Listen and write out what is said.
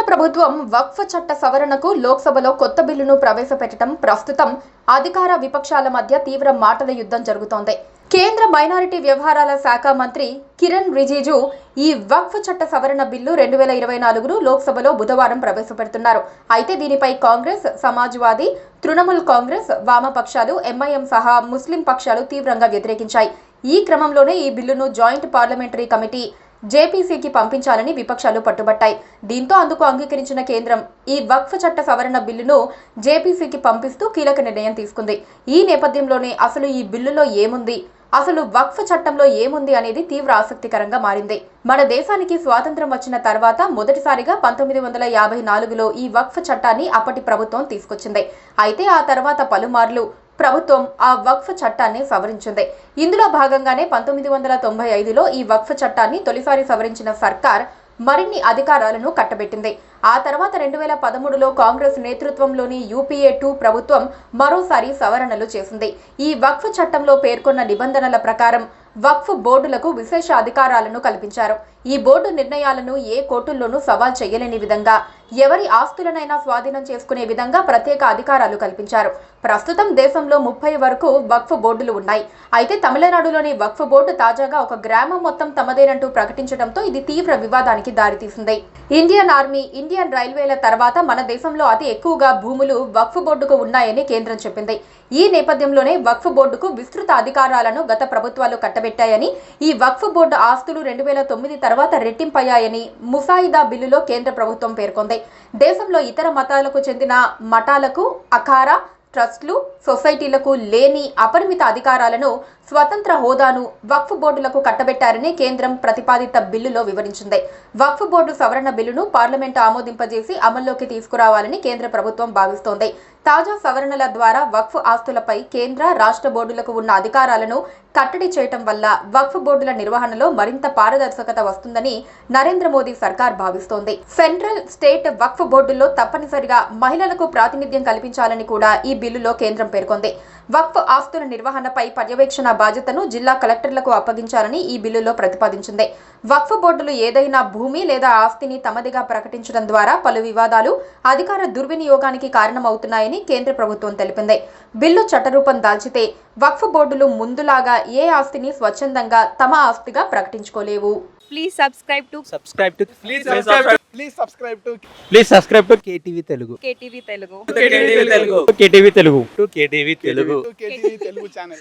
ప్రభుత్వం వక్ఫ్ చట్ట సవరణకు లోక్సభలో కొత్త బిల్లును ప్రవేశపెట్టడం ప్రస్తుతం అధికార విపక్షాల మధ్య తీవ్ర మాటల యుద్ధం జరుగుతోంది. కేంద్ర మైనారిటీ వ్యవహారాల శాఖ మంత్రి కిరణ్ రిజిజు ఈ వక్ఫ్ చట్ట సవరణ బిల్లు 2024ను లోక్సభలో బుధవారం ప్రవేశపెడుతున్నారు. అయితే దీనిపై కాంగ్రెస్, సమాజ్వాదీ, తృణమూల్ కాంగ్రెస్, వామపక్షాలు, ఎంఐఎం సహా ముస్లిం పక్షాలు తీవ్రంగా వ్యతిరేకించాయి. ఈ క్రమంలోనే ఈ బిల్లును జాయింట్ పార్లమెంటరీ కమిటీ జేపీసీకి పంపించాలని విపక్షాలు పట్టుబట్టాయి. దీంతో అందుకు అంగీకరించిన కేంద్రం ఈ వక్ఫ్ చట్ట సవరణ బిల్లును జేపీసీకి పంపిస్తూ కీలక నిర్ణయం తీసుకుంది. ఈ నేపథ్యంలోనే అసలు ఈ బిల్లులో ఏముంది, అసలు వక్ఫ్ చట్టంలో ఏముంది అనేది తీవ్ర ఆసక్తికరంగా మారింది. మన దేశానికి స్వాతంత్ర్యం వచ్చిన తర్వాత మొదటిసారిగా 1954లో ఈ వక్ఫ్ చట్టాన్ని అప్పటి ప్రభుత్వం తీసుకొచ్చింది. అయితే ఆ తర్వాత పలుమార్లు ప్రభుత్వం ఆ వక్ఫ్ చట్టాన్ని సవరించింది. ఇందులో భాగంగానే 1995లో ఈ వక్ఫ్ చట్టాన్ని తొలిసారి సవరించిన సర్కార్ మరిన్ని అధికారాలను కట్టబెట్టింది. ఆ తర్వాత 2013లో కాంగ్రెస్ నేతృత్వంలోని యూపీఏ 2 ప్రభుత్వం మరోసారి సవరణలు చేసింది. ఈ వక్ఫ్ చట్టంలో పేర్కొన్న నిబంధనల ప్రకారం వక్ఫ్ బోర్డులకు విశేష అధికారాలను కల్పించారు. ఈ బోర్డు నిర్ణయాలను ఏ కోర్టుల్లోనూ సవాల్ చేయలేని విధంగా, ఎవరి ఆస్తులనైనా స్వాధీనం చేసుకునే విధంగా ప్రత్యేక అధికారాలు కల్పించారు. ప్రస్తుతం దేశంలో 30 వరకు వక్ఫ్ బోర్డులు ఉన్నాయి. అయితే తమిళనాడులోని వక్ఫ్ బోర్డు తాజాగా ఒక గ్రామం మొత్తం తమదేనంటూ ప్రకటించడంతో ఇది తీవ్ర వివాదానికి దారితీసింది. ఇండియన్ ఆర్మీ, ఇండియన్ రైల్వేల తర్వాత మన దేశంలో అతి ఎక్కువగా భూములు వక్ఫ్ బోర్డుకు ఉన్నాయని కేంద్రం చెప్పింది. ఈ నేపథ్యంలోనే వక్ఫ్ బోర్డుకు విస్తృత అధికారాలను గత ప్రభుత్వాలు కట్టబెట్టాయని, ఈ వక్ఫ్ బోర్డు ఆస్తులు 2009 తర్వాత రెట్టింపయ్యాయని ముసాయిదా బిల్లులో కేంద్ర ప్రభుత్వం పేర్కొంది. దేశంలో ఇతర మతాలకు చెందిన మఠాలకు, అఖారా, ట్రస్టులు, సొసైటీలకు లేని అపరిమిత అధికారాలను, స్వతంత్ర హోదాను వక్ఫ్ బోర్డులకు కట్టబెట్టారని కేంద్రం ప్రతిపాదిత బిల్లులో వివరించింది. వక్ఫ్ బోర్డు సవరణ బిల్లును పార్లమెంటు ఆమోదింపజేసి అమల్లోకి తీసుకురావాలని కేంద్ర ప్రభుత్వం భావిస్తోంది. తాజా సవరణల ద్వారా వక్ఫ్ ఆస్తులపై కేంద్ర, రాష్ట్ర బోర్డులకు ఉన్న అధికారాలను కట్టడి చేయటం వల్ల వక్ఫ్ బోర్డుల నిర్వహణలో మరింత పారదర్శకత వస్తుందని నరేంద్ర మోదీ సర్కార్ భావిస్తోంది. సెంట్రల్, స్టేట్ వక్ఫ్ బోర్డుల్లో తప్పనిసరిగా మహిళలకు ప్రాతినిధ్యం కల్పించాలని కూడా ఈ బిల్లులో కేంద్రం పేర్కొంది. వక్ఫ్ ఆస్తుల నిర్వహణపై పర్యవేక్షణ బాధ్యతను జిల్లా కలెక్టర్లకు అప్పగించాలని ఈ బిల్లులో ప్రతిపాదించింది. వక్ఫ్ బోర్డులు ఏదైనా భూమి లేదా ఆస్తిని తమదిగా ప్రకటించడం ద్వారా పలు వివాదాలు, అధికార దుర్వినియోగానికి కారణమవుతున్నాయని కేంద్ర ప్రభుత్వం తెలిపింది. బిల్లు చట్టరూపం దాల్చితే వక్ఫ్ బోర్డులు ముందులాగా ఏ ఆస్తిని స్వచ్ఛందంగా తమ ఆస్తిగా ప్రకటించుకోలేవు. Please subscribe to KTV Telugu. KTV Telugu. KTV Telugu channel.